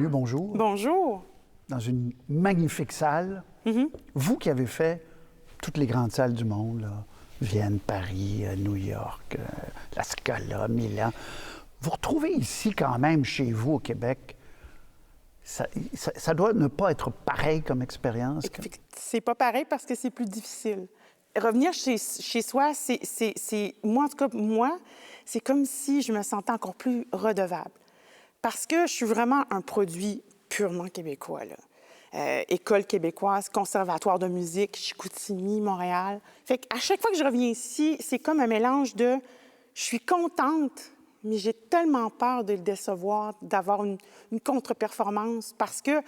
Lemieux, bonjour. Bonjour. Dans une magnifique salle. Vous qui avez fait toutes les grandes salles du monde, là, Vienne, Paris, New York, la Scala, Milan, vous retrouvez ici quand même, chez vous, au Québec, ça doit ne pas être pareil comme expérience. C'est pas pareil parce que c'est plus difficile. Revenir chez soi, moi, en tout cas, moi, c'est comme si je me sentais encore plus redevable. Parce que je suis vraiment un produit purement québécois, là. École québécoise, conservatoire de musique, Chicoutimi, Montréal. Fait qu'à chaque fois que je reviens ici, c'est comme un mélange de je suis contente, mais j'ai tellement peur de le décevoir, d'avoir une contre-performance parce que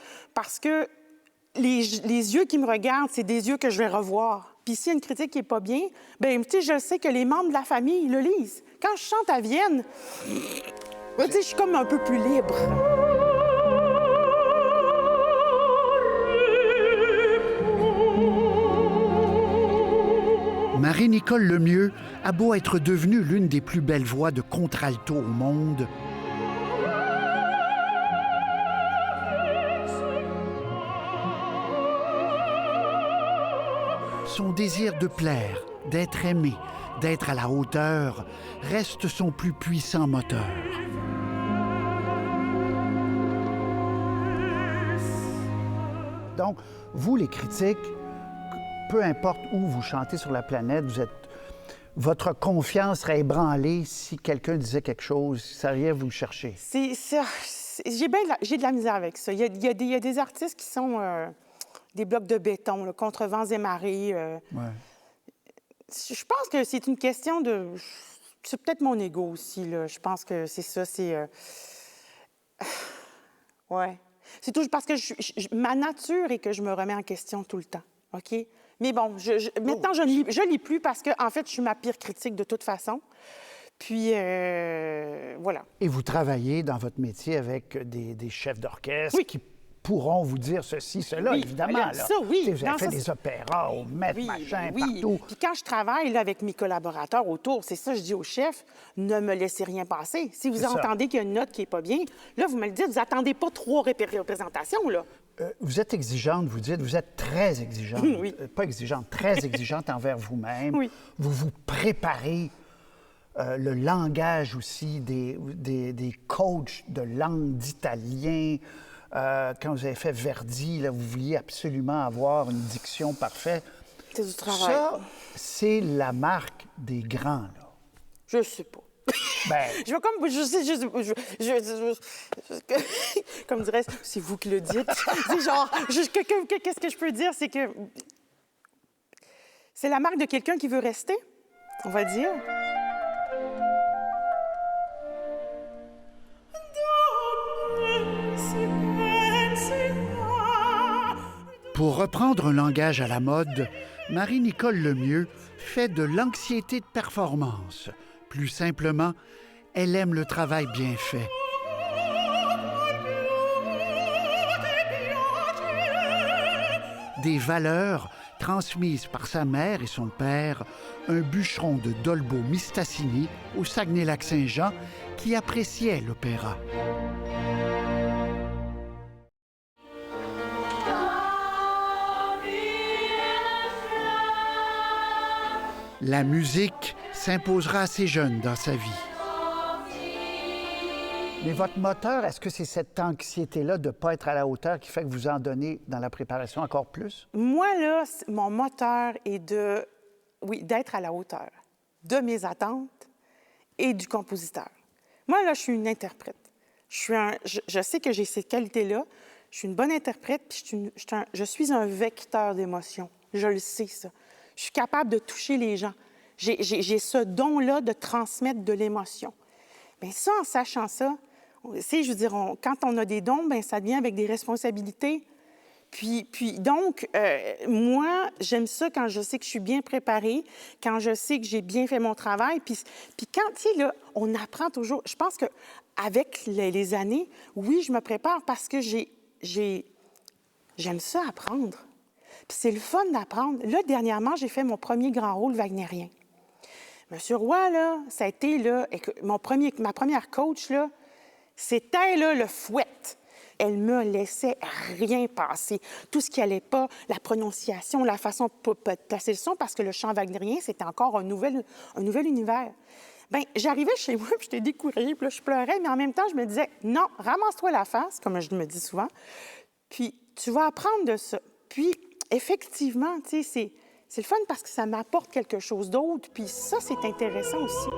les yeux qui me regardent, c'est des yeux que je vais revoir. Puis s'il y a une critique qui n'est pas bien, bien, tu sais, je sais que les membres de la famille le lisent. Quand je chante à Vienne, tu sais, je suis comme un peu plus libre. Marie-Nicole Lemieux a beau être devenue l'une des plus belles voix de contralto au monde, son désir de plaire, d'être aimée, d'être à la hauteur reste son plus puissant moteur. Donc, vous, les critiques, peu importe où vous chantez sur la planète, votre confiance serait ébranlée si quelqu'un disait quelque chose, si ça vient vous le chercher. J'ai de la misère avec ça. Il y a des artistes qui sont des blocs de béton, là, contre vents et marées. Ouais. Je pense que c'est une question de... C'est peut-être mon ego aussi, là. Je pense que c'est ça, ouais. C'est toujours parce que ma nature est que je me remets en question tout le temps, OK? Mais bon, maintenant, je lis plus parce que, en fait, je suis ma pire critique de toute façon. Puis, voilà. Et vous travaillez dans votre métier avec des chefs d'orchestre qui pourront vous dire ceci, cela, évidemment. Là. Ça, oui. Vous avez fait des opéras au Met, machin, partout. Puis quand je travaille là, avec mes collaborateurs autour, c'est ça, je dis au chef, ne me laissez rien passer. Si vous entendez qu'il y a une note qui n'est pas bien, là, vous me le dites, vous n'attendez pas 3 représentations, là. Vous êtes exigeante, vous dites, vous êtes très exigeante. Pas exigeante, très exigeante envers vous-même. Oui. Vous vous préparez le langage aussi des coachs de langue d'italien. Quand vous avez fait Verdi, là, vous vouliez absolument avoir une diction parfaite. C'est du travail. Ça, c'est la marque des grands, là. Je sais pas. Ben... Comme dirait, c'est vous qui le dites. C'est genre, qu'est-ce que je peux dire? C'est que c'est la marque de quelqu'un qui veut rester, on va dire. Pour reprendre un langage à la mode, Marie-Nicole Lemieux fait de l'anxiété de performance. Plus simplement, elle aime le travail bien fait. Des valeurs transmises par sa mère et son père, un bûcheron de Dolbeau-Mistassini au Saguenay-Lac-Saint-Jean qui appréciait l'opéra. La musique s'imposera assez jeune dans sa vie. Mais votre moteur, est-ce que c'est cette anxiété-là de ne pas être à la hauteur qui fait que vous en donnez dans la préparation encore plus? Moi, là, mon moteur est d'être à la hauteur de mes attentes et du compositeur. Moi, là, je suis une interprète. Je sais que j'ai ces qualités-là. Je suis une bonne interprète, puis je suis un vecteur d'émotions. Je le sais, ça. Je suis capable de toucher les gens. J'ai ce don-là de transmettre de l'émotion. Bien, ça, en sachant ça, je veux dire, quand on a des dons, bien, ça vient avec des responsabilités. Puis donc, moi, j'aime ça quand je sais que je suis bien préparée, quand je sais que j'ai bien fait mon travail. Puis quand, tu sais, là, on apprend toujours. Je pense qu'avec les années, oui, je me prépare parce que j'aime ça apprendre. Puis c'est le fun d'apprendre. Là, dernièrement, j'ai fait mon premier grand rôle wagnérien. Monsieur Roy, là, ça a été, là, ma première coach, là, c'était, là, le fouet. Elle me laissait rien passer. Tout ce qui allait pas, la prononciation, la façon de placer le son, parce que le chant wagnérien, c'était encore un nouvel univers. Bien, j'arrivais chez moi, puis j'étais découragée, puis là, je pleurais, mais en même temps, je me disais, non, ramasse-toi la face, comme je me dis souvent, puis tu vas apprendre de ça. Puis, effectivement, tu sais, c'est le fun parce que ça m'apporte quelque chose d'autre, puis ça, c'est intéressant aussi.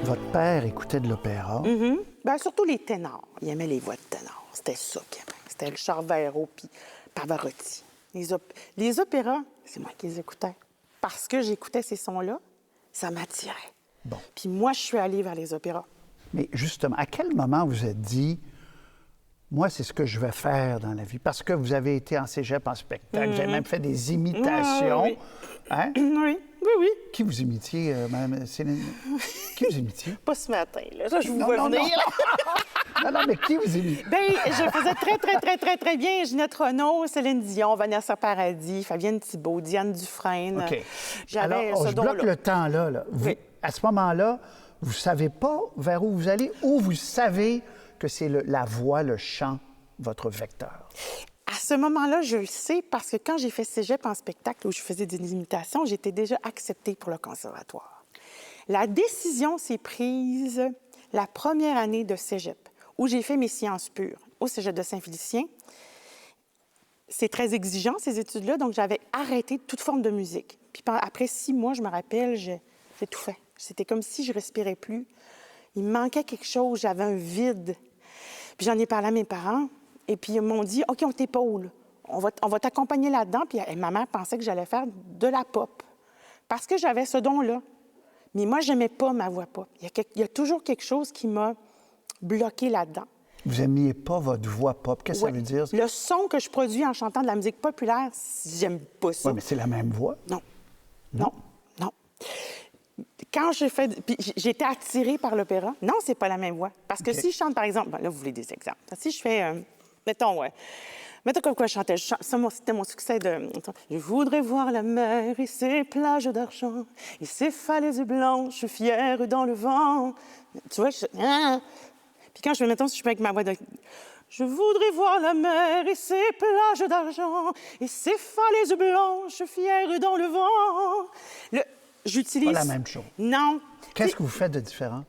Votre père écoutait de l'opéra. Bien, surtout les ténors. Il aimait les voix de ténors. C'était ça qu'il aimait. C'était Richard Verreau puis Pavarotti. Les opéras, c'est moi qui les écoutais. Parce que j'écoutais ces sons-là, ça m'attirait. Bon. Puis moi, je suis allée vers les opéras. Mais justement, à quel moment vous êtes dit, moi, c'est ce que je vais faire dans la vie? Parce que vous avez été en cégep, en spectacle, vous avez même fait des imitations. Oui. Hein? Oui. Qui vous imitiez, Mme Céline? Qui vous imitiez? Pas ce matin, là. Ça, je vous Non, vois non, venir. Non, mais qui vous imitiez? Bien, je faisais très bien Ginette Renault, Céline Dion, Vanessa Paradis, Fabienne Thibault, Diane Dufresne. OK. J'avais Alors, ce je bloque don-là. le temps, là. Oui. À ce moment-là, vous ne savez pas vers où vous allez ou vous savez que c'est la voix, le chant, votre vecteur? À ce moment-là, je le sais parce que quand j'ai fait cégep en spectacle où je faisais des imitations, j'étais déjà acceptée pour le conservatoire. La décision s'est prise la première année de cégep où j'ai fait mes sciences pures au cégep de Saint-Félicien. C'est très exigeant, ces études-là, donc j'avais arrêté toute forme de musique. Puis après 6 mois, je me rappelle, j'ai tout fait. C'était comme si je respirais plus. Il me manquait quelque chose, j'avais un vide. Puis j'en ai parlé à mes parents. Et puis, ils m'ont dit, OK, on t'épaule. On va t'accompagner là-dedans. Puis ma mère pensait que j'allais faire de la pop. Parce que j'avais ce don-là. Mais moi, je n'aimais pas ma voix pop. Il y a toujours quelque chose qui m'a bloqué là-dedans. Vous n'aimiez pas votre voix pop. Qu'est-ce que ça veut dire? Le son que je produis en chantant de la musique populaire, j'aime pas ça. Oui, mais c'est la même voix. Non. Quand puis j'étais attirée par l'opéra. Non, c'est pas la même voix. Parce que si je chante, par exemple... là, vous voulez des exemples. Si je fais... Mettons comme quoi je chantais. C'était mon succès de... Je voudrais voir la mer et ses plages d'argent et ses falaises blanches fières dans le vent. Tu vois, Puis quand je fais, mettons, si je fais avec ma voix de... Je voudrais voir la mer et ses plages d'argent et ses falaises blanches fières dans le vent. J'utilise... Pas la même chose. Non. Qu'est-ce que vous faites de différent?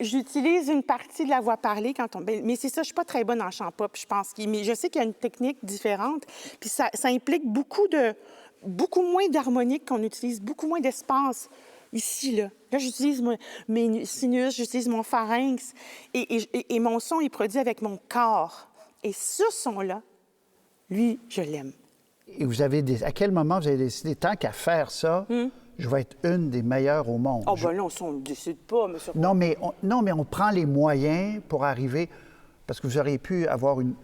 J'utilise une partie de la voix parlée quand on... Mais c'est ça, je suis pas très bonne en chant pop, je pense. Mais je sais qu'il y a une technique différente. Puis ça implique beaucoup moins d'harmonique qu'on utilise, beaucoup moins d'espace ici, là. Là, j'utilise mes sinus, j'utilise mon pharynx. Et mon son est produit avec mon corps. Et ce son-là, lui, je l'aime. Et à quel moment vous avez décidé, tant qu'à faire ça, je vais être une des meilleures au monde? Oh, ben là, on ne décide pas, monsieur. Non, mais on prend les moyens pour arriver, parce que vous auriez pu avoir une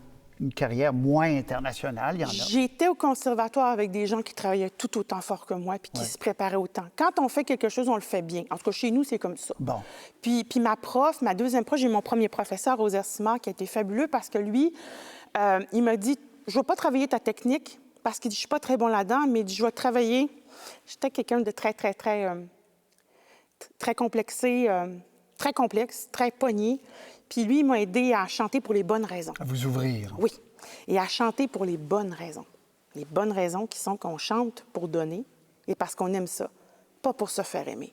carrière moins internationale, il y en a. J'étais au conservatoire avec des gens qui travaillaient tout autant fort que moi puis qui se préparaient autant. Quand on fait quelque chose, on le fait bien. En tout cas, chez nous, c'est comme ça. Bon. Puis ma deuxième prof, j'ai mon premier professeur, Rosaire Simard, qui a été fabuleux parce que lui, il m'a dit, je ne vais pas travailler ta technique parce qu'il dit, je ne suis pas très bon là-dedans, mais il dit, je vais travailler... J'étais quelqu'un de très complexé, très complexe, très pogné. Puis lui, il m'a aidé à chanter pour les bonnes raisons. À vous ouvrir. Oui, et à chanter pour les bonnes raisons. Les bonnes raisons qui sont qu'on chante pour donner et parce qu'on aime ça, pas pour se faire aimer.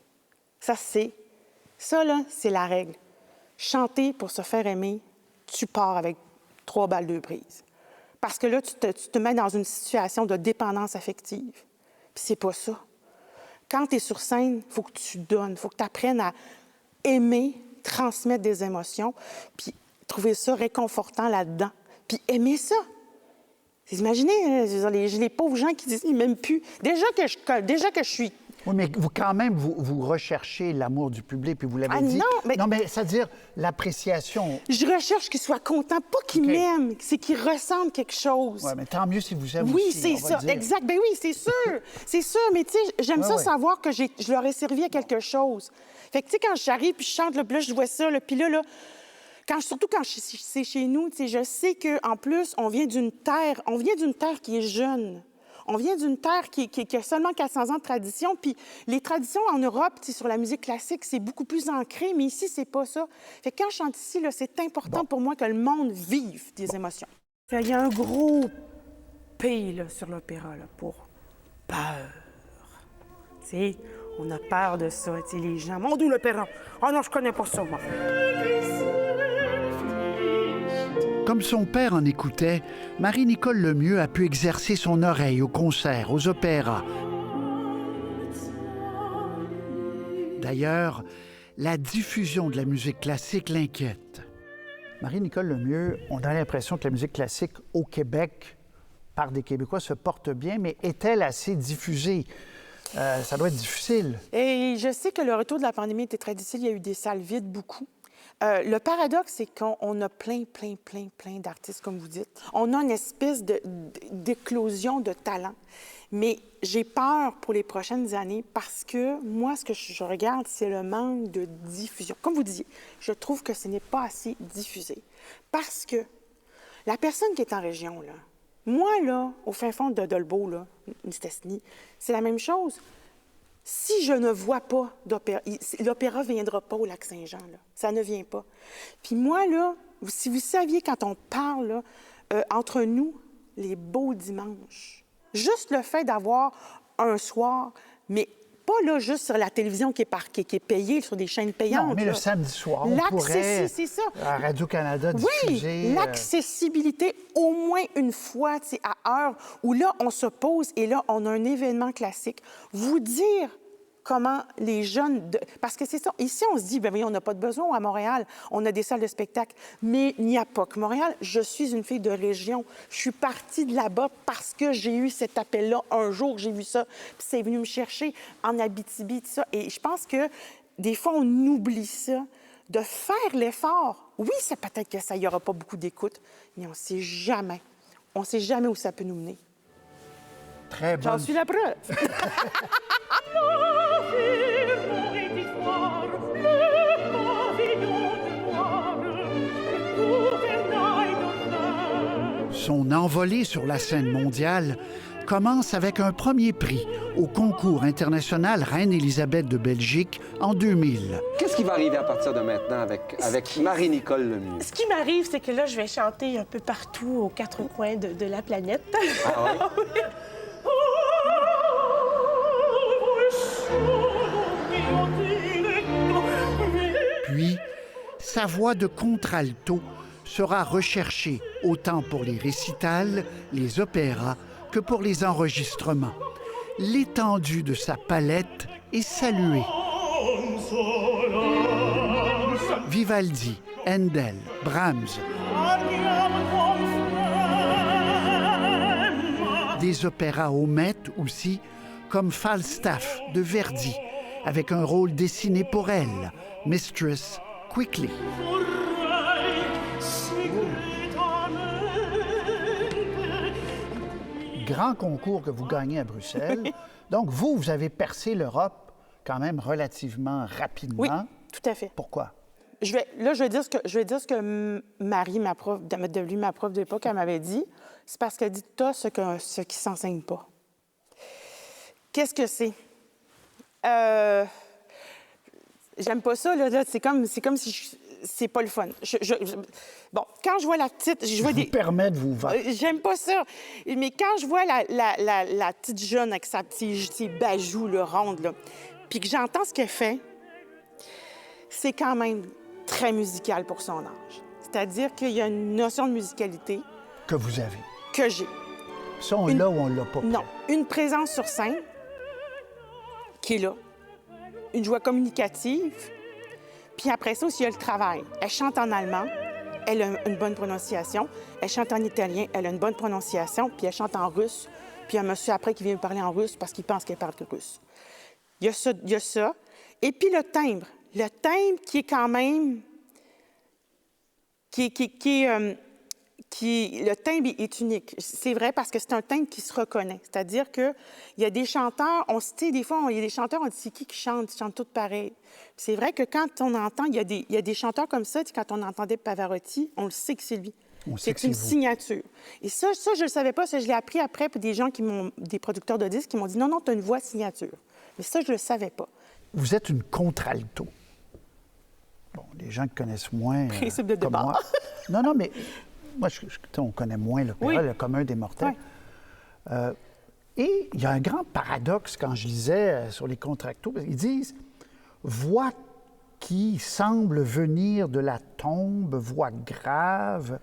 Ça, là, c'est la règle. Chanter pour se faire aimer, tu pars avec 3 balles 2 prises. Parce que là, tu te mets dans une situation de dépendance affective. Puis c'est pas ça. Quand tu es sur scène, il faut que tu donnes, il faut que tu apprennes à aimer, transmettre des émotions, puis trouver ça réconfortant là-dedans. Puis aimer ça. Vous imaginez, les pauvres gens qui disent, ils m'aiment plus. Déjà que je suis... Oui, mais vous recherchez l'amour du public, puis vous l'avez dit. Non, mais c'est-à-dire l'appréciation. Je recherche qu'ils soient contents, pas qu'ils m'aiment, c'est qu'ils ressentent quelque chose. Oui, mais tant mieux si vous aimez oui, aussi. Oui, c'est ça, exact. Ben oui, c'est sûr. C'est sûr, mais tu sais, j'aime savoir que je leur ai servi à quelque chose. Fait que tu sais, quand j'arrive puis je chante, là, puis là, je vois ça, là, puis là, Surtout quand c'est chez nous, je sais qu'en plus, on vient d'une terre qui est jeune. On vient d'une terre qui a seulement 400 ans de tradition. Puis les traditions en Europe, sur la musique classique, c'est beaucoup plus ancré, mais ici, c'est pas ça. Fait que quand je chante ici, là, c'est important pour moi que le monde vive des émotions. Il y a un gros P là, sur l'opéra là, pour peur. T'sais, on a peur de ça. Les gens, mon Dieu, l'opéra. Ah non, je connais pas ça, moi. Comme son père en écoutait, Marie-Nicole Lemieux a pu exercer son oreille aux concerts, aux opéras. D'ailleurs, la diffusion de la musique classique l'inquiète. Marie-Nicole Lemieux, on a l'impression que la musique classique au Québec, par des Québécois, se porte bien, mais est-elle assez diffusée? Ça doit être difficile. Et je sais que le retour de la pandémie était très difficile. Il y a eu des salles vides, beaucoup. Le paradoxe, c'est qu'on a plein d'artistes, comme vous dites. On a une espèce d'éclosion de talent. Mais j'ai peur pour les prochaines années parce que moi, ce que je regarde, c'est le manque de diffusion. Comme vous disiez, je trouve que ce n'est pas assez diffusé. Parce que la personne qui est en région, là, moi, là, au fin fond de Dolbeau, là, Mistassini, c'est la même chose. Si je ne vois pas d'opéra, l'opéra ne viendra pas au Lac-Saint-Jean, là. Ça ne vient pas. Puis moi, là, si vous saviez, quand on parle, là, entre nous, les beaux dimanches, juste le fait d'avoir un soir, mais pas là juste sur la télévision qui est payée, sur des chaînes payantes. Non, mais là. le samedi soir, on pourrait, c'est ça. à Radio-Canada, diffuser... Oui, l'accessibilité, au moins une fois, à heure, où là, on se pose et là, on a un événement classique. Vous dire comment les jeunes... Parce que c'est ça. Ici, on se dit, bien voyons, on n'a pas de besoin à Montréal. On a des salles de spectacle. Mais il n'y a pas que Montréal. Je suis une fille de région. Je suis partie de là-bas parce que j'ai eu cet appel-là. Un jour, j'ai vu ça. Puis c'est venu me chercher en Abitibi, tout ça. Et je pense que des fois, on oublie ça. De faire l'effort. Oui, c'est peut-être que ça n'y aura pas beaucoup d'écoute, mais on ne sait jamais. On ne sait jamais où ça peut nous mener. Très bonne. J'en suis la preuve. Son envolée sur la scène mondiale commence avec un premier prix au concours international Reine-Élisabeth de Belgique en 2000. Qu'est-ce qui va arriver à partir de maintenant avec Marie-Nicole Lemieux? Ce qui m'arrive, c'est que là, je vais chanter un peu partout aux quatre coins de la planète. Ah oui? Puis, sa voix de contralto sera recherchée autant pour les récitals, les opéras, que pour les enregistrements. L'étendue de sa palette est saluée. Vivaldi, Handel, Brahms. Des opéras au Met aussi, comme Falstaff de Verdi, avec un rôle dessiné pour elle, Mistress Quickly. Grand concours que vous gagnez à Bruxelles. Donc, vous avez percé l'Europe quand même relativement rapidement. Oui, tout à fait. Pourquoi? Je vais dire ce que Marie, ma prof d'époque, elle m'avait dit. C'est parce qu'elle dit « t'as ce qui ne s'enseigne pas ». Qu'est-ce que c'est? J'aime pas ça, là. C'est comme si c'est pas le fun. Bon, quand je vois la petite... Je vous permets de vous vendre. J'aime pas ça. Mais quand je vois la petite jeune avec ses bajoux, là, rondes, là, puis que j'entends ce qu'elle fait, c'est quand même très musical pour son âge. C'est-à-dire qu'il y a une notion de musicalité... Que vous avez. Que j'ai. Ça, on l'a ou on l'a pas? Non. Une présence sur scène qui est là. Une joie communicative. Puis après ça aussi, il y a le travail. Elle chante en allemand, elle a une bonne prononciation. Elle chante en italien, elle a une bonne prononciation. Puis elle chante en russe. Puis il y a un monsieur après qui vient me parler en russe parce qu'il pense qu'elle parle russe. Il y a ça. Et puis le timbre. Le timbre qui est quand même... qui le timbre est unique. C'est vrai parce que c'est un timbre qui se reconnaît. C'est-à-dire qu'il y a des chanteurs, on se dit, des fois, il y a des chanteurs, on dit c'est qui chante? Ils chantent tous pareil. C'est vrai que quand on entend, il y a des chanteurs comme ça, quand on entendait Pavarotti, on le sait que c'est lui. C'est une signature. Et ça, je ne le savais pas, ça, je l'ai appris après pour des gens des producteurs de disques qui m'ont dit non, tu as une voix signature. Mais ça, je ne le savais pas. Vous êtes une contralto. Bon, les gens qui connaissent moins. Principe de comme débat. moi. Non, mais moi, on connaît moins l'opéra, le commun des mortels. Oui. Et il y a un grand paradoxe quand je lisais sur les contraltos. Ils disent voix qui semble venir de la tombe, voix grave,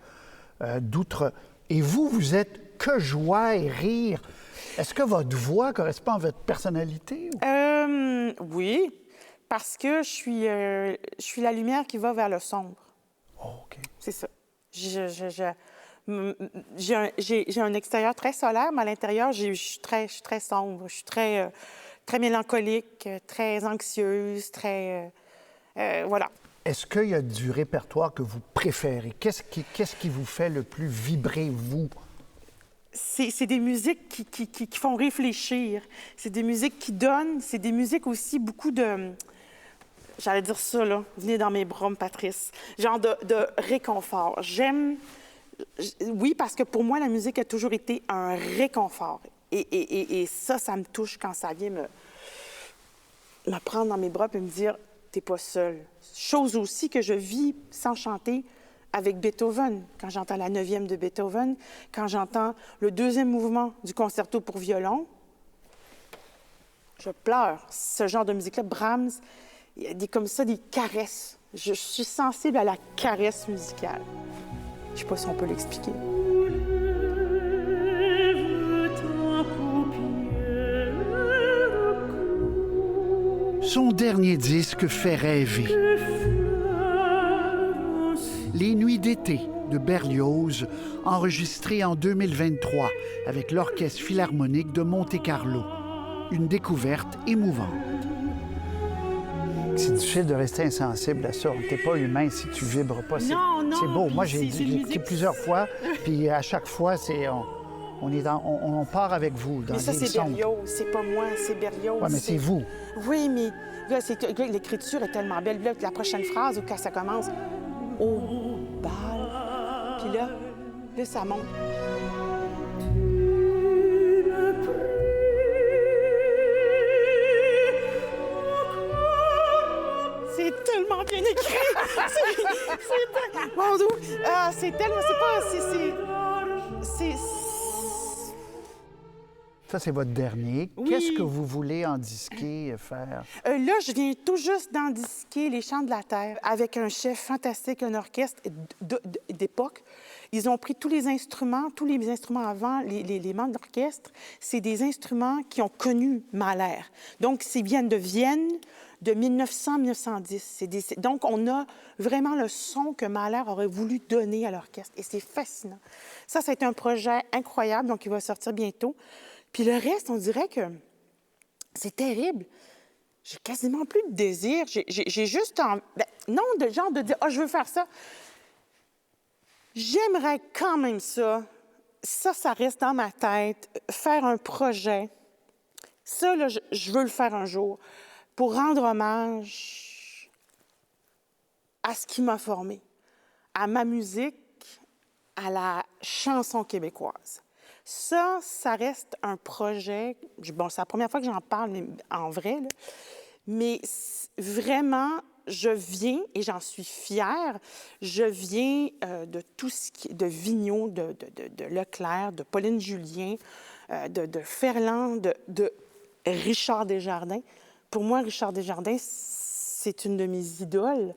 d'outre. Et vous êtes que joie et rire. Est-ce que votre voix correspond à votre personnalité? Oui, parce que je suis la lumière qui va vers le sombre. Oh, OK. C'est ça. J'ai un extérieur très solaire, mais à l'intérieur, je suis très sombre. Je suis très mélancolique, très anxieuse, très... voilà. Est-ce qu'il y a du répertoire que vous préférez? Qu'est-ce qui vous fait le plus vibrer, vous? C'est des musiques qui font réfléchir. C'est des musiques qui donnent. C'est des musiques aussi beaucoup de... J'allais dire ça, là. Venez dans mes bras, Patrice. Genre de réconfort. J'aime... Oui, parce que pour moi, la musique a toujours été un réconfort. Et ça me touche quand ça vient me prendre dans mes bras et me dire « T'es pas seul ». Chose aussi que je vis sans chanter avec Beethoven. Quand j'entends la 9e de Beethoven, quand j'entends le 2e mouvement du concerto pour violon, je pleure. Ce genre de musique-là, Brahms, il y a comme ça des caresses. Je suis sensible à la caresse musicale. Je ne sais pas si on peut l'expliquer. Son dernier disque fait rêver. Les Nuits d'été de Berlioz, enregistré en 2023 avec l'Orchestre philharmonique de Monte-Carlo. Une découverte émouvante. C'est difficile de rester insensible à ça. T'es pas humain si tu vibres pas. Non. C'est beau. Moi, j'ai c'est écouté plusieurs fois, puis à chaque fois, on part avec vous dans mais ça, les c'est sons. Berlioz. C'est pas moi, c'est Berlioz. Oui, mais c'est vous. Oui, mais là, l'écriture est tellement belle. Là, la prochaine phrase, où quand ça commence, « Au bal », puis là, ça monte. C'est tellement bien écrit! Mon Dieu! C'est tellement... Ça, c'est votre dernier. Oui. Qu'est-ce que vous voulez en disquer, faire? Là, je viens tout juste d'en disquer Les Chants de la Terre avec un chef fantastique, un orchestre d'époque. Ils ont pris tous les instruments avant, les membres d'orchestre, c'est des instruments qui ont connu Mahler. Donc, ils viennent de Vienne, de 1900-1910. Donc, on a vraiment le son que Mahler aurait voulu donner à l'orchestre. Et c'est fascinant. Ça a été un projet incroyable, donc il va sortir bientôt. Puis le reste, on dirait que c'est terrible. J'ai quasiment plus de désir. J'ai juste... non, de genre de dire « Ah, je veux faire ça ». J'aimerais quand même ça. Ça reste dans ma tête. Faire un projet. Ça, là, je veux le faire un jour pour rendre hommage à ce qui m'a formé, à ma musique, à la chanson québécoise. Ça reste un projet... Bon, c'est la première fois que j'en parle, mais en vrai, là. Mais vraiment, je viens, et j'en suis fière, je viens de tout ce qui est de Vigneault, de Leclerc, de Pauline Julien, de Ferland, de Richard Desjardins. Pour moi, Richard Desjardins, c'est une de mes idoles.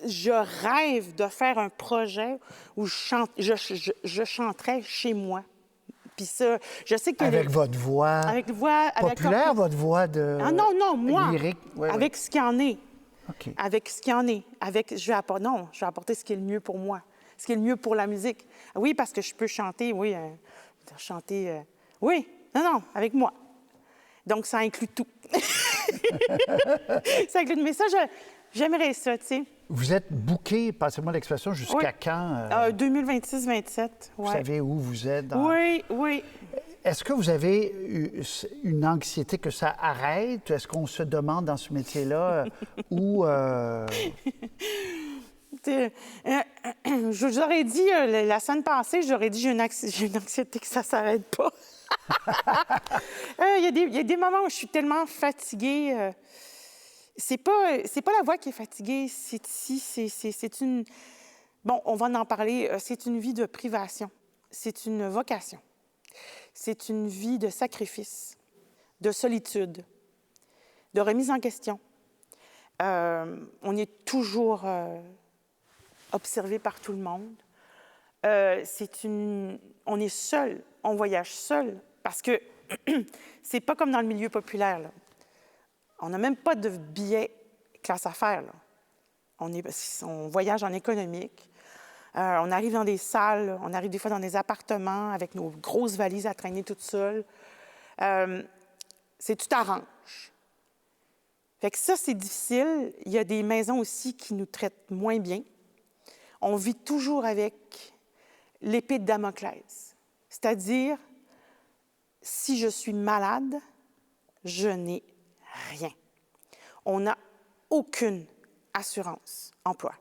Je rêve de faire un projet où je chanterais chez moi. Puis ça, je sais que... Avec votre voix... Avec voix... populaire, votre voix de... Ah non, moi! Lyrique. Oui, avec ce qu'il en est. OK. Avec ce qu'il en est. Je vais apporter ce qui est le mieux pour moi. Ce qui est le mieux pour la musique. Oui, parce que je peux chanter, oui. Oui, non, avec moi. Donc, ça inclut tout. Ça inclut... Mais ça, j'aimerais ça, tu sais. Vous êtes booké, passez-moi l'expression, jusqu'à Oui. quand? 2026-27, Vous ouais. savez où vous êtes? dans- Oui, oui. Est-ce que vous avez une anxiété que ça arrête? Est-ce qu'on se demande dans ce métier-là où... Je vous aurais dit, la semaine passée, j'aurais dit j'ai une anxiété que ça ne s'arrête pas. Il y a des moments où je suis tellement fatiguée. C'est pas la voix qui est fatiguée, c'est une... Bon, on va en parler. C'est une vie de privation. C'est une vocation. C'est une vie de sacrifice, de solitude, de remise en question. On est toujours observé par tout le monde. On est seul, on voyage seul, parce que c'est pas comme dans le milieu populaire, là. On n'a même pas de billet classe affaires, là. On voyage en économique. On arrive dans des salles, on arrive des fois dans des appartements avec nos grosses valises à traîner toutes seules. Tu t'arranges. Fait que ça, c'est difficile. Il y a des maisons aussi qui nous traitent moins bien. On vit toujours avec l'épée de Damoclès. C'est-à-dire, si je suis malade, je n'ai rien. On n'a aucune assurance emploi.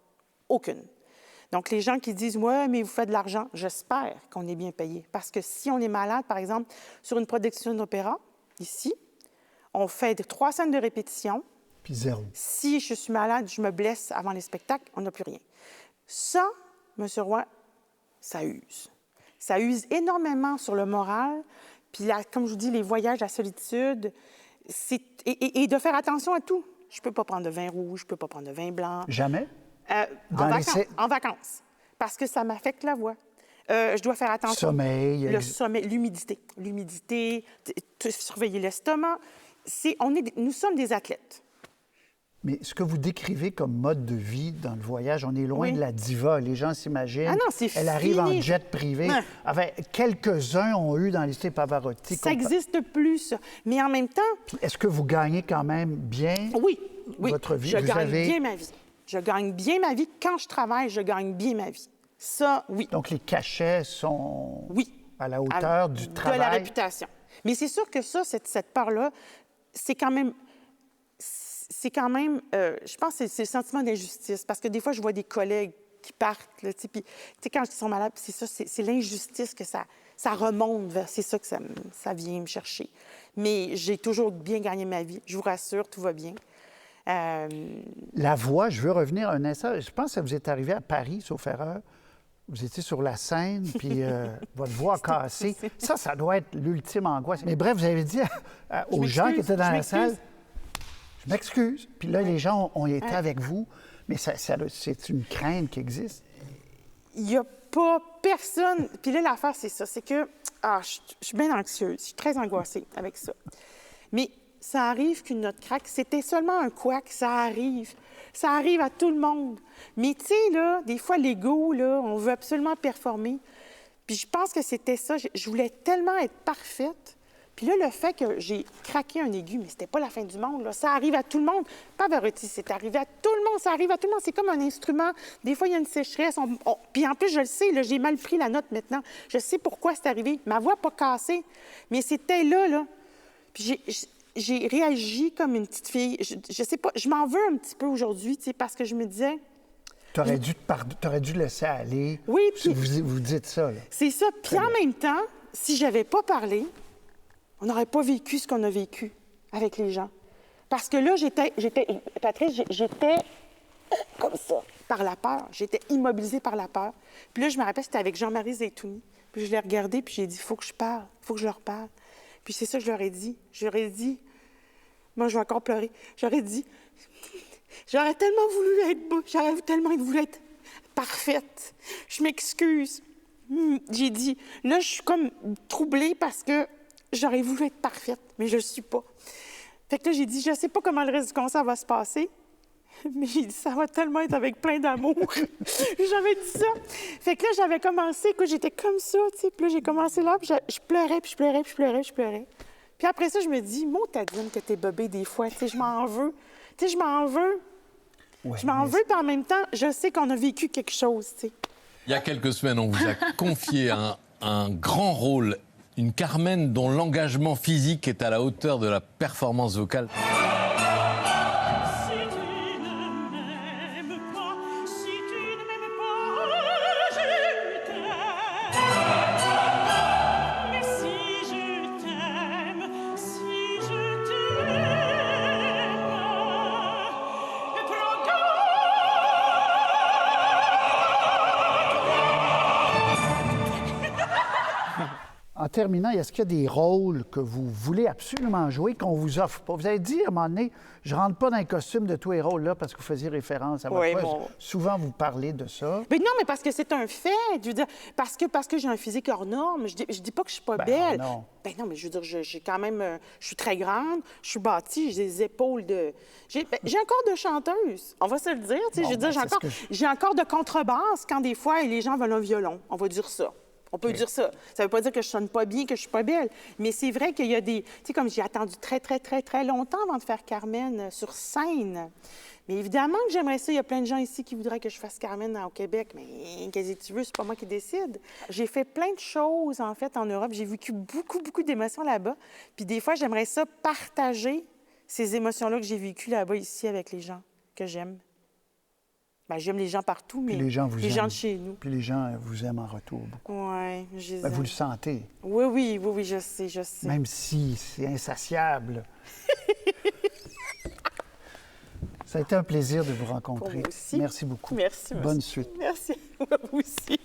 Aucune. Donc, les gens qui disent « Ouais, mais vous faites de l'argent », j'espère qu'on est bien payé. Parce que si on est malade, par exemple, sur une production d'opéra, ici, on fait 3 scènes de répétition. Puis 0. Si je suis malade, je me blesse avant les spectacles, on n'a plus rien. Ça, M. Roy, ça use. Ça use énormément sur le moral. Puis là, comme je vous dis, les voyages à solitude, et de faire attention à tout. Je ne peux pas prendre de vin rouge, je ne peux pas prendre de vin blanc. Jamais? En vacances, parce que ça m'affecte la voix. Je dois faire attention. Sommeil. Le sommeil, l'humidité, surveiller l'estomac. Nous sommes des athlètes. Mais ce que vous décrivez comme mode de vie dans le voyage, on est loin de la diva. Les gens s'imaginent. Ah non, c'est Elle arrive en fini. jet privé. Ouais. Quelques-uns ont eu dans l'histoire Pavarotti. Ça n'existe plus, ça. Mais en même temps... Puis est-ce que vous gagnez quand même bien Oui. votre vie? Je gagne bien ma vie. Je gagne bien ma vie. Quand je travaille, je gagne bien ma vie. Ça, oui. Donc, les cachets sont à la hauteur du travail. De la réputation. Mais c'est sûr que ça, cette part-là, c'est quand même... je pense que c'est le sentiment d'injustice. Parce que des fois, je vois des collègues qui partent, là, puis quand ils sont malades, c'est ça, c'est l'injustice que ça remonte vers. C'est ça que ça vient me chercher. Mais j'ai toujours bien gagné ma vie. Je vous rassure, tout va bien. La voix, je veux revenir un instant. Je pense que ça vous est arrivé à Paris, sauf erreur. Vous étiez sur la scène, puis votre voix a cassé. Ça doit être l'ultime angoisse. Mais bref, vous avez dit aux gens qui étaient dans la salle... Je m'excuse. Puis là, les gens ont été avec vous, mais c'est une crainte qui existe. Il n'y a pas personne... Puis là, l'affaire, c'est ça. C'est que je suis bien anxieuse. Je suis très angoissée avec ça. Mais ça arrive qu'une note craque. C'était seulement un couac. Ça arrive. Ça arrive à tout le monde. Mais tu sais, là, des fois, l'ego, là, on veut absolument performer. Puis je pense que c'était ça. Je voulais tellement être parfaite. Puis là, le fait que j'ai craqué un aigu, mais c'était pas la fin du monde, là. Ça arrive à tout le monde. Pavarotti, c'est arrivé à tout le monde. Ça arrive à tout le monde. C'est comme un instrument. Des fois, il y a une sécheresse. Puis en plus, je le sais, là, j'ai mal pris la note maintenant. Je sais pourquoi c'est arrivé. Ma voix n'a pas cassé. Mais c'était là. Puis j'ai réagi comme une petite fille. Je sais pas, je m'en veux un petit peu aujourd'hui, tu sais, parce que je me disais... T'aurais dû laisser aller. Oui, puis... Vous dites ça, là. C'est ça. Puis en même temps, si j'avais pas parlé... on n'aurait pas vécu ce qu'on a vécu avec les gens. Parce que là, Patrice, j'étais comme ça, par la peur. J'étais immobilisée par la peur. Puis là, je me rappelle, c'était avec Jean-Marie Zeytouni. Puis je l'ai regardé, puis j'ai dit, il faut que je parle, il faut que je leur parle. Puis c'est ça que je leur ai dit. J'aurais dit, moi, je vais encore pleurer. J'aurais dit, j'aurais tellement voulu être parfaite. Je m'excuse. J'ai dit, là, je suis comme troublée parce que j'aurais voulu être parfaite, mais je ne le suis pas. Fait que là, j'ai dit, je ne sais pas comment le reste du concert va se passer, mais j'ai dit, ça va tellement être avec plein d'amour. J'avais dit ça. Fait que là, j'avais commencé, écoute, j'étais comme ça, tu sais. Puis là, j'ai commencé là, puis je pleurais, puis je pleurais, puis je pleurais, puis je pleurais. Puis après ça, je me dis, Tadine, que t'es bobée des fois, tu sais, je m'en veux. Tu sais, je m'en veux. Ouais, je m'en mais veux, puis en même temps, je sais qu'on a vécu quelque chose, tu sais. Il y a quelques semaines, on vous a confié un grand rôle, une Carmen dont l'engagement physique est à la hauteur de la performance vocale. Si tu ne m'aimes pas, si tu ne m'aimes pas, je t'aime. Mais si je t'aime, prends garde. En terminant, est-ce qu'il y a des rôles que vous voulez absolument jouer qu'on vous offre pas? Vous avez dit à un moment donné, je rentre pas dans un costume de tous les rôles-là parce que vous faisiez référence à votre Oui, poste. bon. Souvent, vous parlez de ça. Mais non, mais parce que c'est un fait. Je veux dire, parce que j'ai un physique hors norme. Je dis pas que je suis pas Ben, belle. non. Ben non, mais je veux dire, j'ai quand même... je suis très grande, je suis bâtie, j'ai des épaules de... J'ai un corps de chanteuse, on va se le dire. Tu sais, Bon, je veux dire, ben, c'est ce que j'ai un corps de contrebasse quand des fois les gens veulent un violon. On va dire ça. On peut dire ça. Ça veut pas dire que je sonne pas bien, que je suis pas belle. Mais c'est vrai qu'il y a des... Tu sais, comme j'ai attendu très, très, très, très longtemps avant de faire Carmen sur scène. Mais évidemment que j'aimerais ça. Il y a plein de gens ici qui voudraient que je fasse Carmen au Québec. Mais qu'est-ce que tu veux? C'est pas moi qui décide. J'ai fait plein de choses, en fait, en Europe. J'ai vécu beaucoup, beaucoup d'émotions là-bas. Puis des fois, j'aimerais ça partager ces émotions-là que j'ai vécues là-bas, ici, avec les gens que j'aime. Ben, j'aime les gens partout, mais Puis les gens vous les gens aiment. de chez nous. Puis les gens vous aiment en retour beaucoup. Oui, je les Ben, vous aime. le sentez, Oui, je sais, je sais. même si c'est insatiable. Ça a été un plaisir de vous rencontrer. Pour moi aussi. Merci beaucoup. Merci, Bonne monsieur. suite. Merci. Vous aussi.